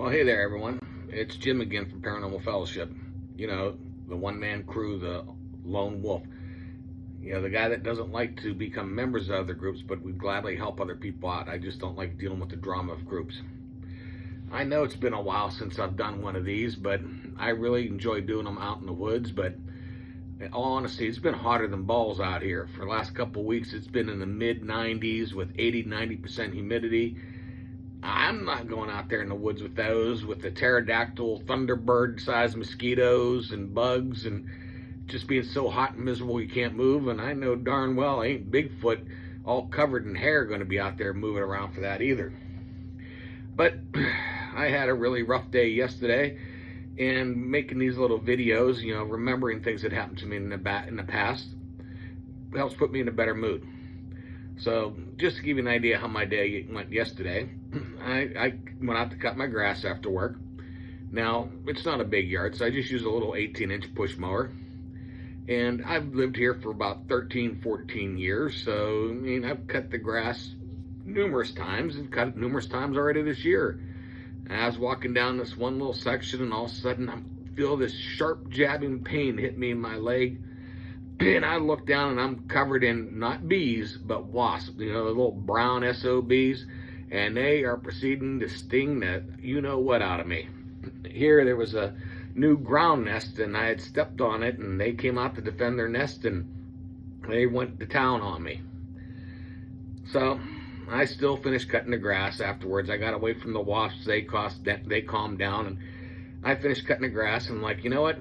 Well, hey there, everyone. It's Jim again from Paranormal Fellowship. You know, the one-man crew, the lone wolf. You know, the guy that doesn't like to become members of other groups, but would gladly help other people out. I just don't like dealing with the drama of groups. I know it's been a while since I've done one of these, but I really enjoy doing them out in the woods. But in all honesty, it's been hotter than balls out here. For the last couple of weeks, it's been in the mid-90s with 80-90% humidity. I'm not going out there in the woods with those, with the pterodactyl, thunderbird-sized mosquitoes and bugs, and just being so hot and miserable you can't move. And I know darn well ain't Bigfoot all covered in hair going to be out there moving around for that either. But I had a really rough day yesterday, and making these little videos, you know, remembering things that happened to me in the past, helps put me in a better mood. So just to give you an idea how my day went yesterday, I went out to cut my grass after work. Now, it's not a big yard, so I just use a little 18-inch push mower. And I've lived here for about 13, 14 years, so I mean, I've cut the grass numerous times, and cut it numerous times already this year. And I was walking down this one little section, and all of a sudden I feel this sharp jabbing pain hit me in my leg. And I look down, and I'm covered in not bees, but wasps, you know, the little brown SOBs, and they are proceeding to sting the you-know-what out of me. Here, there was a new ground nest, and I had stepped on it, and they came out to defend their nest, and they went to town on me. So I still finished cutting the grass afterwards. I got away from the wasps. They calmed down, and I finished cutting the grass, and I'm like, you know what?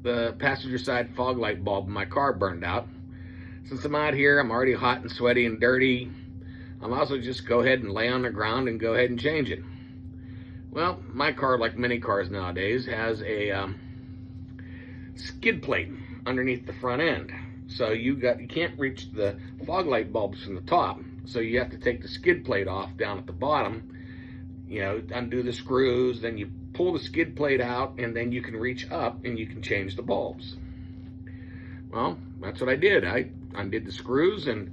The passenger side fog light bulb in my car burned out. Since I'm out here, I'm already hot and sweaty and dirty. I might as well just go ahead and lay on the ground and go ahead and change it. Well, my car, like many cars nowadays, has a skid plate underneath the front end. So you can't reach the fog light bulbs from the top. So you have to take the skid plate off down at the bottom. You know, undo the screws, then you pull the skid plate out, and then you can reach up and you can change the bulbs. Well, that's what I did. I undid the screws, and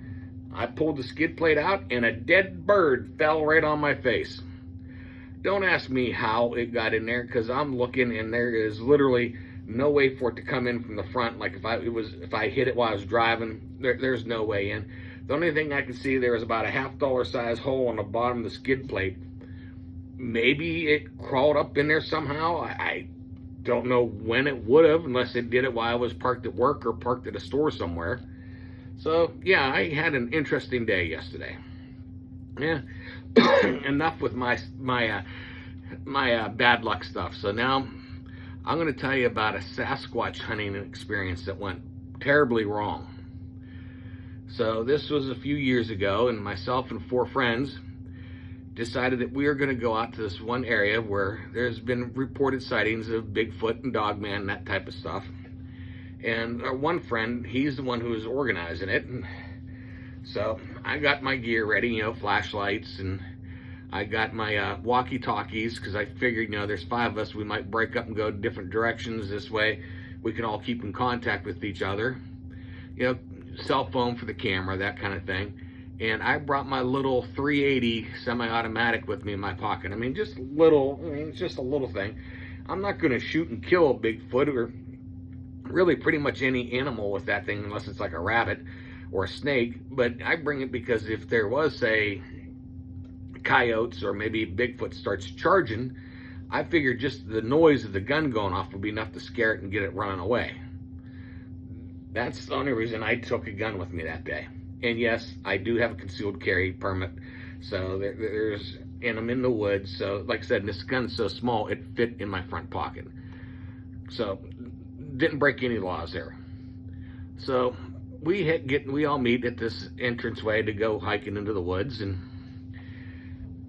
I pulled the skid plate out, and a dead bird fell right on my face. Don't ask me how it got in there, because I'm looking, and there is literally no way for it to come in from the front. Like if I hit it while I was driving, there's no way in. The only thing I could see, there was about a $50 size hole on the bottom of the skid plate. Maybe it crawled up in there somehow. I don't know when it would have, unless it did it while I was parked at work or parked at a store somewhere. So yeah, I had an interesting day yesterday. Yeah, enough with my bad luck stuff. So now I'm going to tell you about a Sasquatch hunting experience that went terribly wrong. So this was a few years ago, and myself and 4 friends decided that we are going to go out to this one area where there's been reported sightings of Bigfoot and Dogman and that type of stuff. And our one friend, he's the one who was organizing it. And so I got my gear ready, you know, flashlights, and I got my walkie-talkies, because I figured, you know, there's 5 of us, we might break up and go different directions. This way we can all keep in contact with each other. You know, cell phone for the camera, that kind of thing. And I brought my little 380 semi-automatic with me in my pocket. I mean, just it's just a little thing. I'm not going to shoot and kill a Bigfoot or really pretty much any animal with that thing, unless it's like a rabbit or a snake. But I bring it because if there was, say, coyotes or maybe Bigfoot starts charging, I figured just the noise of the gun going off would be enough to scare it and get it running away. That's the only reason I took a gun with me that day. And yes, I do have a concealed carry permit, so and I'm in the woods. So like I said, this gun's so small, it fit in my front pocket. So didn't break any laws there. So we all meet at this entranceway to go hiking into the woods, and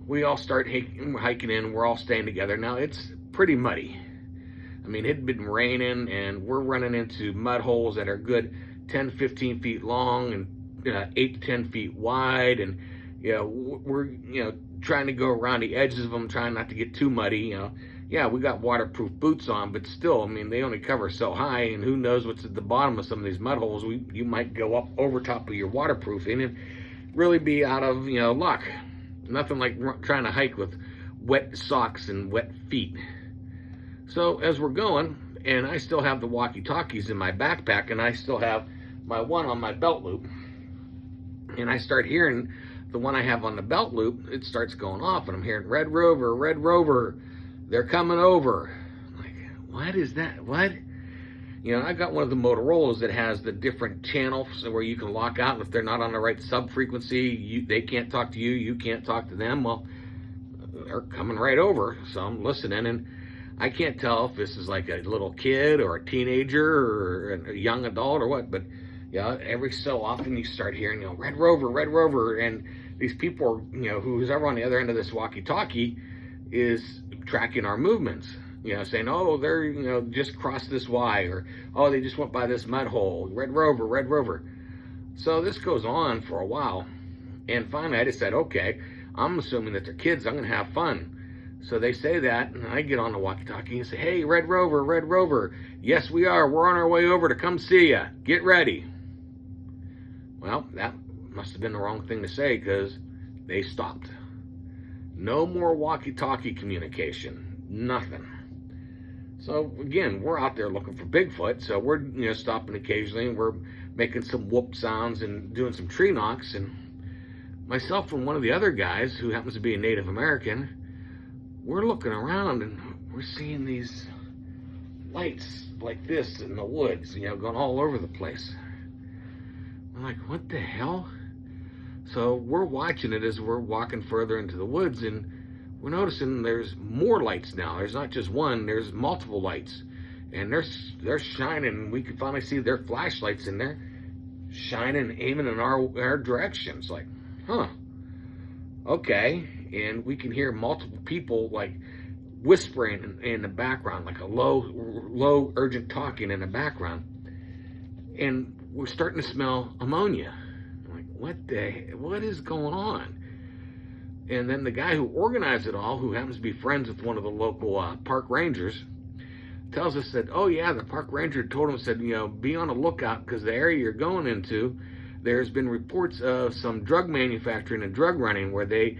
we all start hiking in. We're all staying together. Now it's pretty muddy. I mean, it had been raining, and we're running into mud holes that are good 10, 15 feet long and 8 to 10 feet wide, and you know, we're trying to go around the edges of them, trying not to get too muddy. You know, yeah, we got waterproof boots on, but still, I mean, they only cover so high, and who knows what's at the bottom of some of these mud holes. You might go up over top of your waterproofing and really be out of luck. Nothing like trying to hike with wet socks and wet feet. So as we're going, and I still have the walkie-talkies in my backpack, and I still have my one on my belt loop, and I start hearing the one I have on the belt loop, it starts going off, and I'm hearing Red Rover, they're coming over. I'm like, what is that? What? You know, I got one of the Motorola's that has the different channels where you can lock out, and if they're not on the right sub-frequency, they can't talk to you, you can't talk to them. Well, they're coming right over, so I'm listening, and I can't tell if this is like a little kid or a teenager or a young adult or what, but yeah, every so often you start hearing, Red Rover, and these people, who's ever on the other end of this walkie-talkie is tracking our movements, saying, oh, they're, just crossed this Y, or, oh, they just went by this mud hole, Red Rover. So this goes on for a while, and finally I just said, okay, I'm assuming that they're kids, I'm going to have fun. So they say that, and I get on the walkie-talkie and say, hey, Red Rover, yes, we are. We're on our way over to come see you. Get ready. Well, that must have been the wrong thing to say, because they stopped. No more walkie-talkie communication. Nothing. So, again, we're out there looking for Bigfoot, so we're, stopping occasionally, and we're making some whoop sounds and doing some tree knocks, and myself and one of the other guys, who happens to be a Native American, we're looking around and we're seeing these lights like this in the woods, going all over the place. I'm like, what the hell? So we're watching it as we're walking further into the woods, and we're noticing there's more lights now. There's not just one, there's multiple lights. And they're shining. We can finally see their flashlights in there shining, aiming in our direction. It's like, huh, okay. And we can hear multiple people like whispering in the background, like a low urgent talking in the background. And we're starting to smell ammonia. I'm like, what is going on? And then the guy who organized it all, who happens to be friends with one of the local park rangers, tells us that, oh yeah, the park ranger told him, said, be on the lookout, because the area you're going into, there's been reports of some drug manufacturing and drug running where they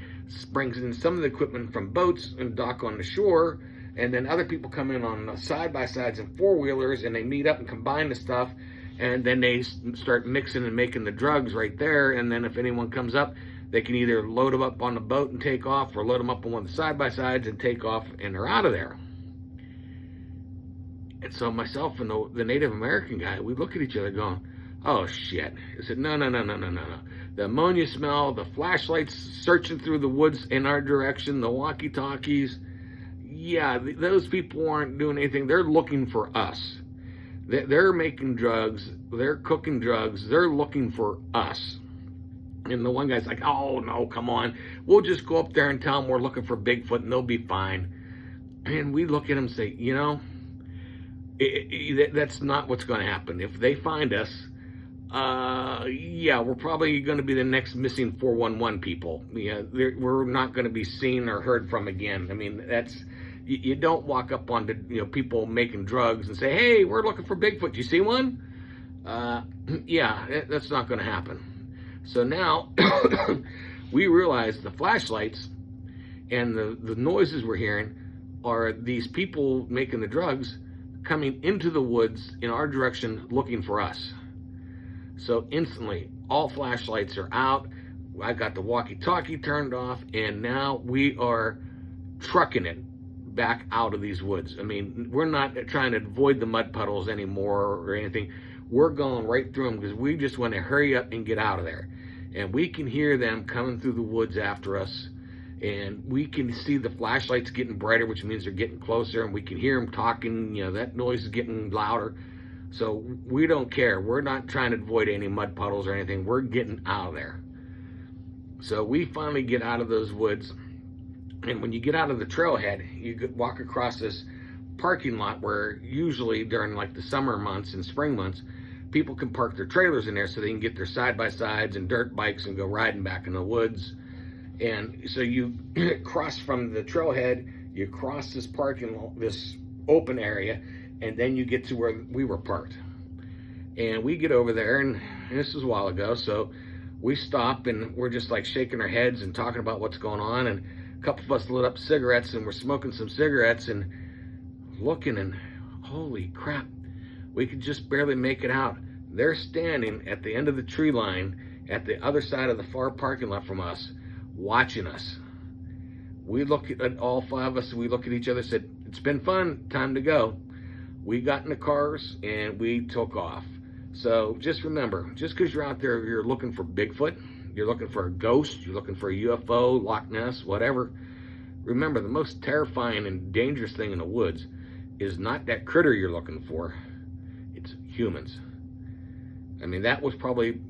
brings in some of the equipment from boats and dock on the shore, and then other people come in on side-by-sides and four-wheelers, and they meet up and combine the stuff, and then they start mixing and making the drugs right there, and then if anyone comes up, they can either load them up on the boat and take off, or load them up on one of the side-by-sides and take off, and they're out of there. And so myself and the Native American guy, we look at each other going, oh shit. I said, no. The ammonia smell, the flashlights searching through the woods in our direction, the walkie-talkies. Yeah, those people aren't doing anything. They're looking for us. They're making drugs. They're cooking drugs. They're looking for us. And the one guy's like, oh no, come on. We'll just go up there and tell them we're looking for Bigfoot and they'll be fine. And we look at him and say, that's not what's going to happen. If they find us, we're probably going to be the next missing 411 people. Yeah, we're not going to be seen or heard from again. I mean, you don't walk up on people making drugs and say, hey, we're looking for Bigfoot. You see one? That's not going to happen. So now we realize the flashlights and the noises we're hearing are these people making the drugs coming into the woods in our direction looking for us. So instantly, all flashlights are out. I got the walkie-talkie turned off, and now we are trucking it back out of these woods. I mean, we're not trying to avoid the mud puddles anymore or anything. We're going right through them because we just want to hurry up and get out of there. And we can hear them coming through the woods after us. And we can see the flashlights getting brighter, which means they're getting closer, and we can hear them talking. That noise is getting louder. So we don't care. We're not trying to avoid any mud puddles or anything. We're getting out of there. So we finally get out of those woods. And when you get out of the trailhead, you could walk across this parking lot where usually during like the summer months and spring months, people can park their trailers in there so they can get their side-by-sides and dirt bikes and go riding back in the woods. And so you cross from the trailhead, you cross this this open area, and then you get to where we were parked. And we get over there, and this was a while ago, so we stop and we're just like shaking our heads and talking about what's going on. And a couple of us lit up cigarettes and we're smoking some cigarettes and looking, and holy crap, we could just barely make it out. They're standing at the end of the tree line at the other side of the far parking lot from us, watching us. We look at all five of us, and we look at each other and said, it's been fun, time to go. We got in the cars and we took off. So just remember, just because you're out there, you're looking for Bigfoot, you're looking for a ghost, you're looking for a UFO, Loch Ness, whatever, remember the most terrifying and dangerous thing in the woods is not that critter you're looking for, it's humans. I mean, that was probably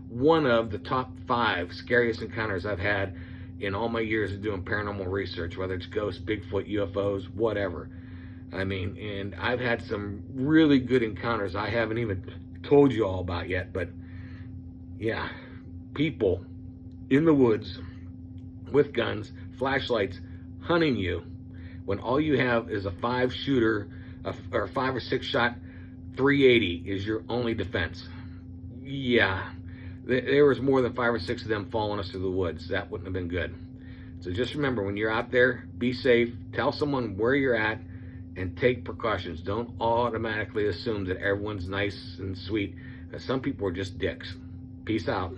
one of the top 5 scariest encounters I've had in all my years of doing paranormal research, whether it's ghosts, Bigfoot, UFOs, whatever. I mean, and I've had some really good encounters I haven't even told you all about yet, but yeah, people in the woods with guns, flashlights, hunting you when all you have is a 5-shooter or 5 or 6 shot 380 is your only defense. Yeah, there was more than 5 or 6 of them following us through the woods. That wouldn't have been good. So just remember, when you're out there, be safe, tell someone where you're at, and take precautions. Don't automatically assume that everyone's nice and sweet, because some people are just dicks. Peace out.